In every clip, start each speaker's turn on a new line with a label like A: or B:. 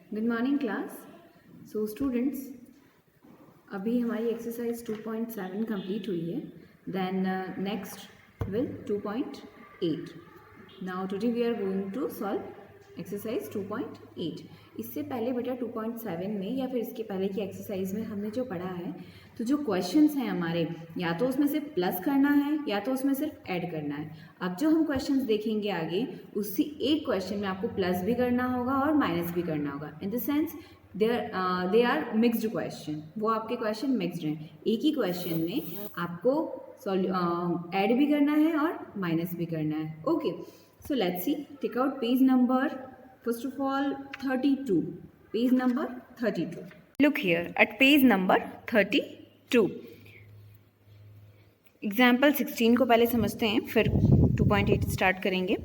A: Good morning class. So students, अभी हमारी exercise 2.7 complete हुई है। Then next will 2.8। Now today we are going to solve exercise 2.8। इससे पहले बेटा 2.7 में या फिर इसके पहले की एक्सरसाइज में हमने जो पढ़ा है, तो जो क्वेश्चंस हैं हमारे, या तो उसमें सिर्फ प्लस करना है या तो उसमें सिर्फ ऐड करना है। अब जो हम क्वेश्चंस देखेंगे आगे, उसी एक क्वेश्चन में आपको प्लस भी करना होगा और माइनस भी करना होगा। In the sense they are mixed question, वो आपके क्वेश्चन मिक्सड हैं। एक ही क्वेश्चन में आपको ऐड भी करना है और माइनस भी करना है। Okay, so let's see, take out page number first of all 32, page number 32. Look here at page number 32. Example 16 को पहले समझते हैं, फिर 2.8 स्टार्ट करेंगे।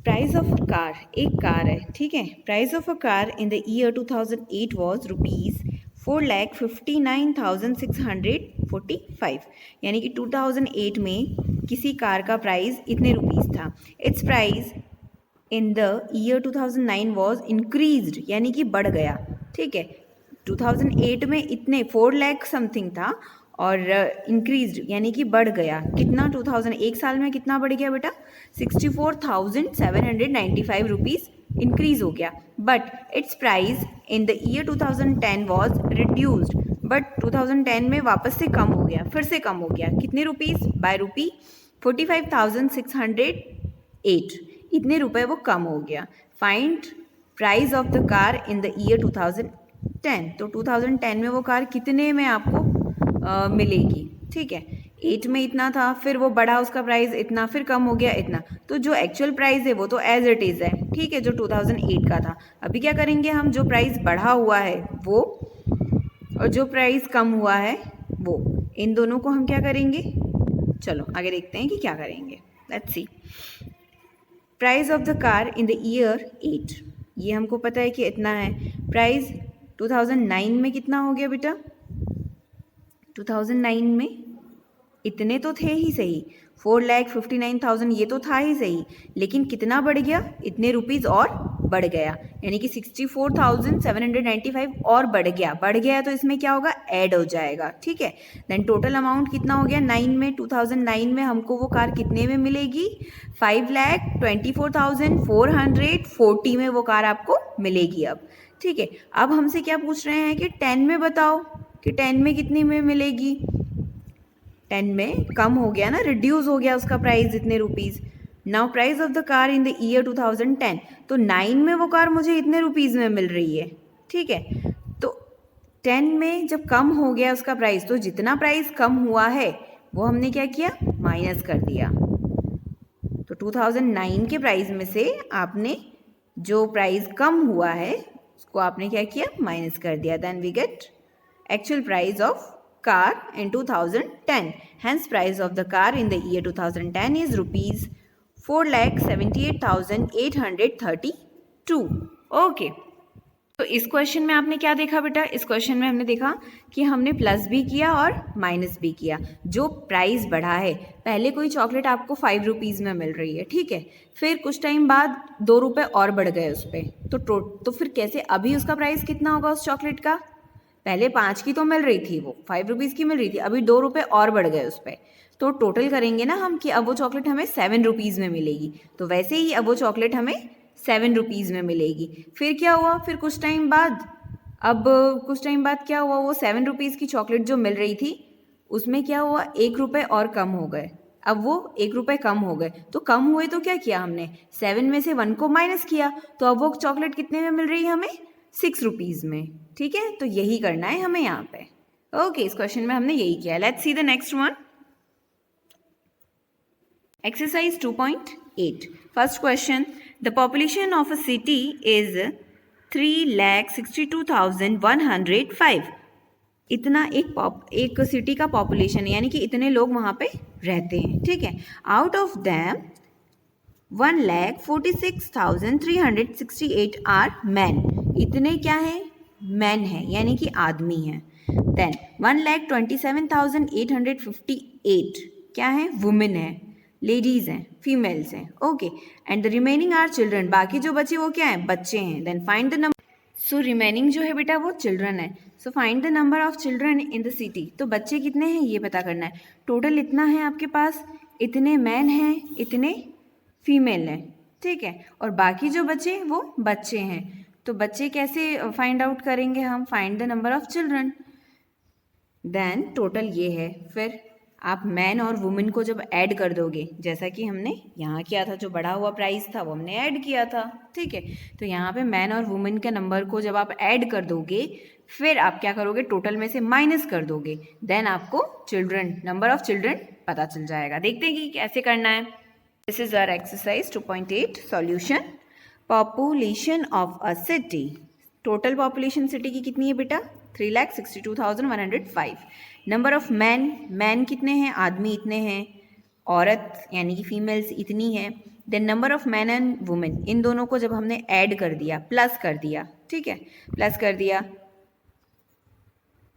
A: प्राइस ऑफ अ कार, एक कार है, ठीक है। Price of a car in the year 2008 was ₹4,59,645, यानी कि 2008 में किसी कार का प्राइस इतने रुपीज़ था। It's price in the year 2009 was increased, यानी कि बढ़ गया, ठीक है। 2008 में इतने 4 लाख समथिंग था और इंक्रीज्ड यानी कि बढ़ गया। कितना 2001 साल में कितना बढ़ गया बेटा? 64,795 रुपीज़ इंक्रीज हो गया। But it's price in the year 2010 was reduced, but 2010 में वापस से कम हो गया, फिर से कम हो गया। कितने रुपीज़? बाय रुपी 45,608, इतने रुपए वो कम हो गया। Find price of the car in the year 2010, तो 2010 में वो कार कितने में आपको मिलेगी, ठीक है। 8 में इतना था, फिर वो बढ़ा उसका प्राइस इतना, फिर कम हो गया इतना। तो जो एक्चुअल प्राइस है वो तो एज इट इज़ है, ठीक है, जो 2008 का था। अभी क्या करेंगे हम, जो प्राइस बढ़ा हुआ है वो और जो प्राइस कम हुआ है वो, इन दोनों को हम क्या करेंगे, चलो आगे देखते हैं कि क्या करेंगे। Let's see, price of the car in the year 8, ये हमको पता है कि इतना है। प्राइस 2009 में कितना हो गया बेटा? 2009 में इतने तो थे ही सही, 4,59,000 ये तो था ही सही, लेकिन कितना बढ़ गया? इतने रुपीज़ और बढ़ गया, यानी कि 64,795 और बढ़ गया तो इसमें क्या होगा? ऐड हो जाएगा, ठीक है। देन टोटल अमाउंट कितना हो गया? 9 में 2009 में हमको वो कार कितने में मिलेगी? 5,24,440 में वो कार आपको मिलेगी अब, ठीक है। अब हमसे क्या पूछ रहे हैं कि 10 में बताओ कि 10 में कितने में मिलेगी। 10 में कम हो गया ना, रिड्यूस हो गया उसका प्राइस इतने rupees. Now price of the car in the year 2010, तो 9 में वो कार मुझे इतने रुपीज़ में मिल रही है, ठीक है। तो 10 में जब कम हो गया उसका प्राइस, तो जितना प्राइस कम हुआ है वो हमने क्या किया? माइनस कर दिया। तो 2009 के प्राइस में से आपने जो प्राइस कम हुआ है उसको आपने क्या किया? माइनस कर दिया। Then we get actual price of car in 2010. Hence price of the car in the year 2010 is rupees 4,78,832. Okay. तो इस क्वेश्चन में आपने क्या देखा बेटा? इस क्वेश्चन में हमने देखा कि हमने प्लस भी किया और माइनस भी किया। जो प्राइस बढ़ा है, पहले कोई चॉकलेट आपको 5 रुपीज़ में मिल रही है, ठीक है, फिर कुछ टाइम बाद 2 रुपये और बढ़ गए उस पर, तो फिर कैसे? अभी उसका प्राइस कितना होगा उस चॉकलेट का? पहले 5 की तो मिल रही थी, वो 5 रुपीज़ की मिल रही थी, अभी 2 रुपये और बढ़ गए उस पर। तो टोटल करेंगे ना हम कि अब वो चॉकलेट हमें 7 रुपीज़ में मिलेगी। तो वैसे ही अब वो चॉकलेट हमें 7 रुपीज़ में मिलेगी। फिर क्या हुआ? फिर कुछ टाइम बाद क्या हुआ? वो 7 रुपीज़ की चॉकलेट जो मिल रही थी उसमें क्या हुआ? 1 रुपये और कम हो गए। अब वो 1 रुपये कम हो गए, तो कम हुए तो क्या किया हमने? 7 में से 1 को माइनस किया, तो अब वो चॉकलेट कितने में मिल रही है हमें? 6 रुपीज़ में, ठीक है। तो यही करना है हमें यहाँ पे। ओके, इस क्वेश्चन में हमने यही किया। Let's see the next one, exercise 2.8। First question, the population of a city is 3,62,105। इतना एक सिटी का पॉपुलेशन है, यानी कि इतने लोग वहाँ पे रहते हैं, ठीक है। Out of them 1,46,368 are man. इतने क्या है? मैन है, यानी कि आदमी है। देन 1,27,858 क्या है? वुमेन है, लेडीज़ हैं, फीमेल्स हैं, okay. And the remaining are children, बाकी जो बचे वो क्या हैं? बच्चे हैं। Then find the number so remaining जो है बेटा वो चिल्ड्रन है. So find the number of children in the city. तो बच्चे कितने हैं ये पता करना है. टोटल इतना है आपके पास, इतने मैन हैं, इतने फीमेल हैं, ठीक है. और बाकी जो बचे वो बच्चे हैं. तो बच्चे कैसे फाइंड आउट करेंगे हम? Find the number of children. Then total ये है. फिर आप मैन और वुमेन को जब ऐड कर दोगे, जैसा कि हमने यहाँ किया था, जो बढ़ा हुआ प्राइस था वो हमने ऐड किया था, ठीक है. तो यहाँ पे मैन और वुमेन के नंबर को जब आप ऐड कर दोगे, फिर आप क्या करोगे? टोटल में से माइनस कर दोगे. देन आपको चिल्ड्रन, नंबर ऑफ चिल्ड्रन पता चल जाएगा. देखते हैं कि कैसे करना है. This is our exercise 2.8 solution. Population of a city. Total population city की कितनी है बेटा? 3,62,105. नंबर ऑफ मैन, मैन कितने हैं? आदमी इतने हैं. औरत यानी कि फीमेल्स इतनी हैं. Then number of man and women, इन दोनों को जब हमने ऐड कर दिया, प्लस कर दिया, ठीक है, प्लस कर दिया.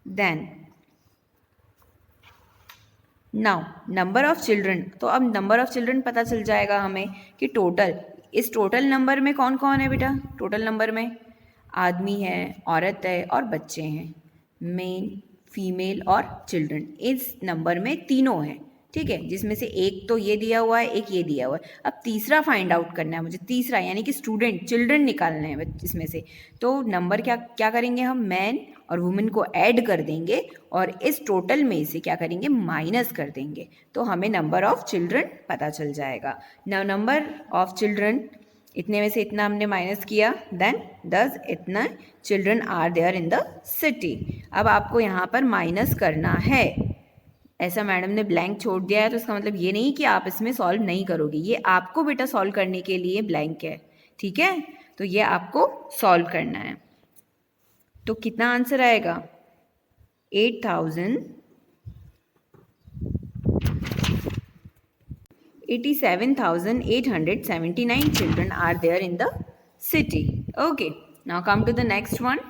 A: Then now number of children. तो अब नंबर ऑफ चिल्ड्रन पता चल जाएगा हमें कि टोटल, इस टोटल नंबर में कौन कौन है बेटा? टोटल नंबर में आदमी है, औरत है और बच्चे हैं. मेन, फीमेल और चिल्ड्रन, इस नंबर में तीनों हैं, ठीक है. जिसमें से एक तो ये दिया हुआ है, एक ये दिया हुआ है. अब तीसरा फाइंड आउट करना है मुझे. तीसरा यानी कि स्टूडेंट, चिल्ड्रन निकालने हैं इसमें से. तो नंबर क्या क्या करेंगे हम? मैन और वुमेन को ऐड कर देंगे और इस टोटल में से क्या करेंगे? माइनस कर देंगे. तो हमें नंबर ऑफ चिल्ड्रन पता चल जाएगा. नाउ नंबर ऑफ चिल्ड्रन, इतने में से इतना हमने माइनस किया. देन 10 इतना children are there in the city. अब आपको यहाँ पर माइनस करना है. ऐसा मैडम ने ब्लैंक छोड़ दिया है तो इसका मतलब ये नहीं कि आप इसमें सॉल्व नहीं करोगे. ये आपको बेटा सॉल्व करने के लिए ब्लैंक है, ठीक है. तो ये आपको सॉल्व करना है. तो कितना आंसर आएगा? 87,879 children are there in the city. Okay, now come to the next one.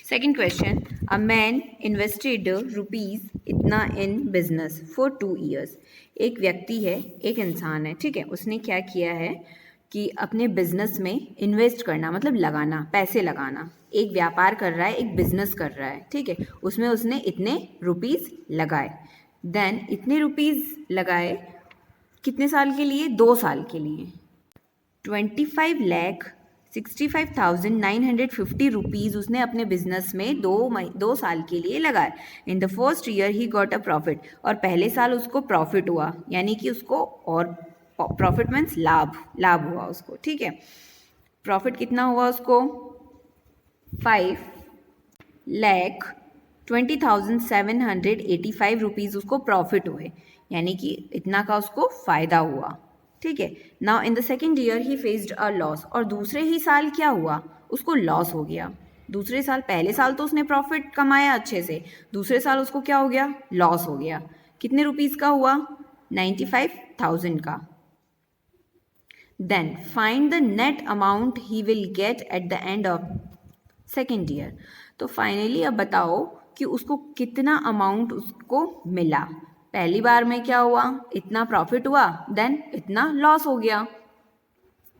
A: Second question. A man invested rupees इतना in business for 2 years. एक व्यक्ति है, एक इंसान है, ठीक है. उसने क्या किया है कि अपने बिजनेस में इन्वेस्ट करना, मतलब लगाना, पैसे लगाना. एक व्यापार कर रहा है, एक बिजनेस कर रहा है, ठीक है. उसमें उसने इतने रुपीस लगाए. देन इतने रुपीस लगाए कितने साल के लिए? 2 साल के लिए. 25,65,950 रुपीज़ उसने अपने बिजनेस में 2 साल के लिए लगाए. In the first year he got a profit. और पहले साल उसको प्रॉफिट हुआ, यानी कि उसको, और प्रॉफिट मीन्स लाभ हुआ उसको, ठीक है. प्रॉफिट कितना हुआ उसको? 5,20,785 रुपीज़ उसको प्रॉफिट हुए, यानी कि इतना का उसको फ़ायदा हुआ, ठीक है. Now in the second year he faced a loss. और दूसरे ही साल क्या हुआ? उसको लॉस हो गया. दूसरे साल, पहले साल तो उसने प्रॉफिट कमाया अच्छे से, दूसरे साल उसको क्या हो गया? लॉस हो गया. कितने रुपीज़ का हुआ? 95,000 का. Then find the net amount he will get at the end of second year. तो फाइनली अब बताओ कि उसको कितना अमाउंट उसको मिला. पहली बार में क्या हुआ? इतना प्रॉफिट हुआ, देन इतना लॉस हो गया.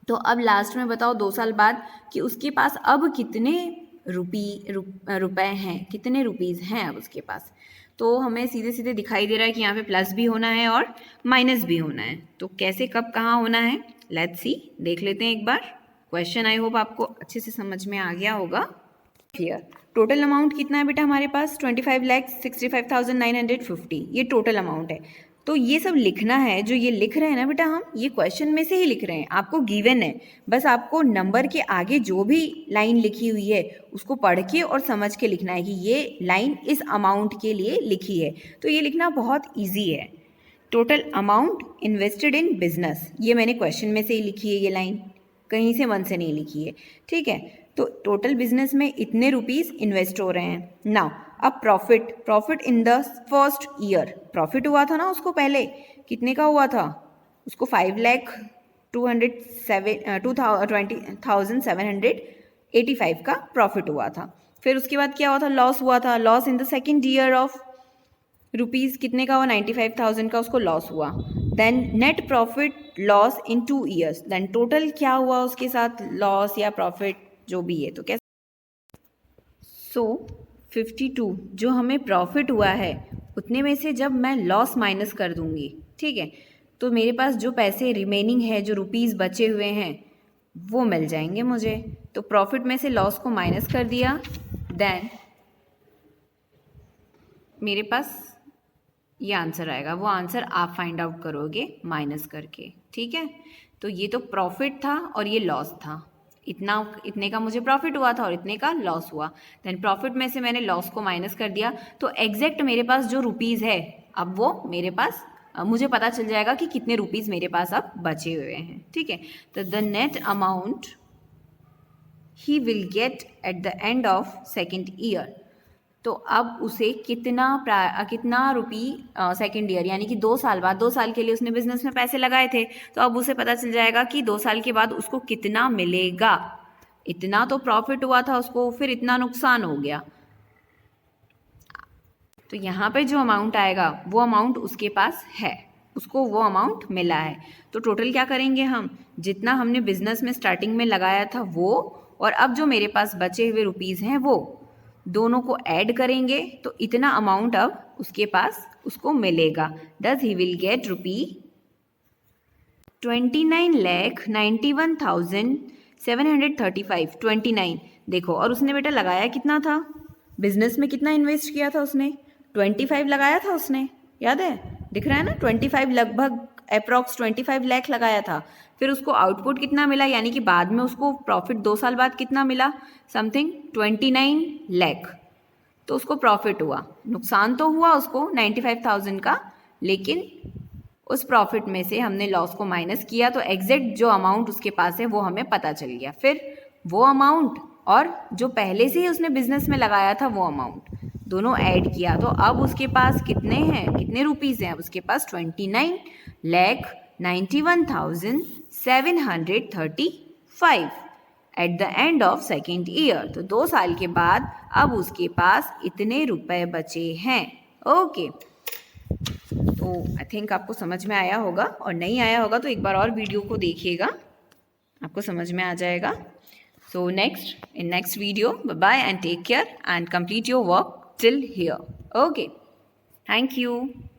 A: तो अब लास्ट में बताओ 2 साल बाद कि उसके पास अब कितने रुपए हैं, कितने रुपीज़ हैं अब उसके पास. तो हमें सीधे सीधे दिखाई दे रहा है कि यहाँ पे प्लस भी होना है और माइनस भी होना है. तो कैसे, कब, कहाँ होना है, लेट्स सी. देख लेते हैं एक बार. क्वेश्चन आई होप आपको अच्छे से समझ में आ गया होगा. हियर टोटल अमाउंट कितना है बेटा हमारे पास? 25,65,950. ये टोटल अमाउंट है. तो ये सब लिखना है, जो ये लिख रहे हैं ना बेटा हम, ये क्वेश्चन में से ही लिख रहे हैं, आपको गिवन है. बस आपको नंबर के आगे जो भी लाइन लिखी हुई है उसको पढ़ के और समझ के लिखना है कि ये लाइन इस अमाउंट के लिए लिखी है. तो ये लिखना बहुत ईजी है. Total amount invested in business, ये मैंने क्वेश्चन में से ही लिखी है, ये लाइन कहीं से मन से नहीं लिखी है, ठीक है. तो टोटल बिजनेस में इतने रुपीस इन्वेस्ट हो रहे हैं. नाउ अब profit in the first year, profit हुआ था ना उसको पहले, कितने का हुआ था उसको? 5,20,785 का प्रॉफिट हुआ था. फिर उसके बाद क्या हुआ था? लॉस हुआ था. Loss in the second year of rupees कितने का हुआ? 95,000 का उसको लॉस हुआ. Then net profit loss in 2 years. Then total क्या हुआ उसके साथ, लॉस या प्रॉफिट जो भी है. तो कैसे सो 52 जो हमें प्रॉफिट हुआ है उतने में से जब मैं लॉस माइनस कर दूंगी, ठीक है, तो मेरे पास जो पैसे रिमेनिंग है, जो रुपीस बचे हुए हैं वो मिल जाएंगे मुझे। तो प्रॉफिट में से लॉस को माइनस कर दिया, देन मेरे पास ये आंसर आएगा। वो आंसर आप फाइंड आउट करोगे माइनस करके, ठीक है। तो ये तो प्रॉफिट था और ये लॉस था। इतने का मुझे प्रॉफिट हुआ था और इतने का लॉस हुआ। देन प्रॉफिट में से मैंने लॉस को माइनस कर दिया, तो एग्जैक्ट मेरे पास जो रुपीज़ है अब वो मेरे पास मुझे पता चल जाएगा कि कितने रुपीज़ मेरे पास अब बचे हुए हैं, ठीक है। तो the net amount he will get at the end of second year. तो अब उसे कितना रुपी सेकेंड ईयर यानी कि 2 साल बाद, 2 साल के लिए उसने बिजनेस में पैसे लगाए थे, तो अब उसे पता चल जाएगा कि 2 साल के बाद उसको कितना मिलेगा। इतना तो प्रॉफिट हुआ था उसको, फिर इतना नुकसान हो गया, तो यहाँ पे जो अमाउंट आएगा वो अमाउंट उसके पास है, उसको वो अमाउंट मिला है। तो टोटल क्या करेंगे हम, जितना हमने बिजनेस में स्टार्टिंग में लगाया था वो, और अब जो मेरे पास बचे हुए रुपीज़ हैं वो दोनों को ऐड करेंगे, तो इतना अमाउंट अब उसके पास उसको मिलेगा। दस ही विल गेट ₹29,91,735। 29 देखो, और उसने बेटा लगाया कितना था बिजनेस में, कितना इन्वेस्ट किया था उसने, 25 लगाया था उसने, याद है, दिख रहा है ना, 25 लगभग अप्रॉक्स 25 लाख लगाया था। फिर उसको आउटपुट कितना मिला, यानी कि बाद में उसको प्रॉफिट 2 साल बाद कितना मिला, समथिंग 29 लाख। तो उसको प्रॉफिट हुआ, नुकसान तो हुआ उसको 95,000 का, लेकिन उस प्रॉफिट में से हमने लॉस को माइनस किया, तो एग्जैक्ट जो अमाउंट उसके पास है वो हमें पता चल गया। फिर वो अमाउंट और जो पहले से ही उसने बिजनेस में लगाया था वो अमाउंट दोनों ऐड किया, तो अब उसके पास कितने हैं, कितने रुपीज़ हैं, अब उसके पास 29,91,735 eight the end of second year. तो 2 साल के बाद अब उसके पास इतने रुपए बचे हैं। ओके, तो आई थिंक आपको समझ में आया होगा, और नहीं आया होगा तो एक बार और वीडियो को देखिएगा, आपको समझ में आ जाएगा। So in next video, bye and take care and complete your work till here. Okay. Thank you.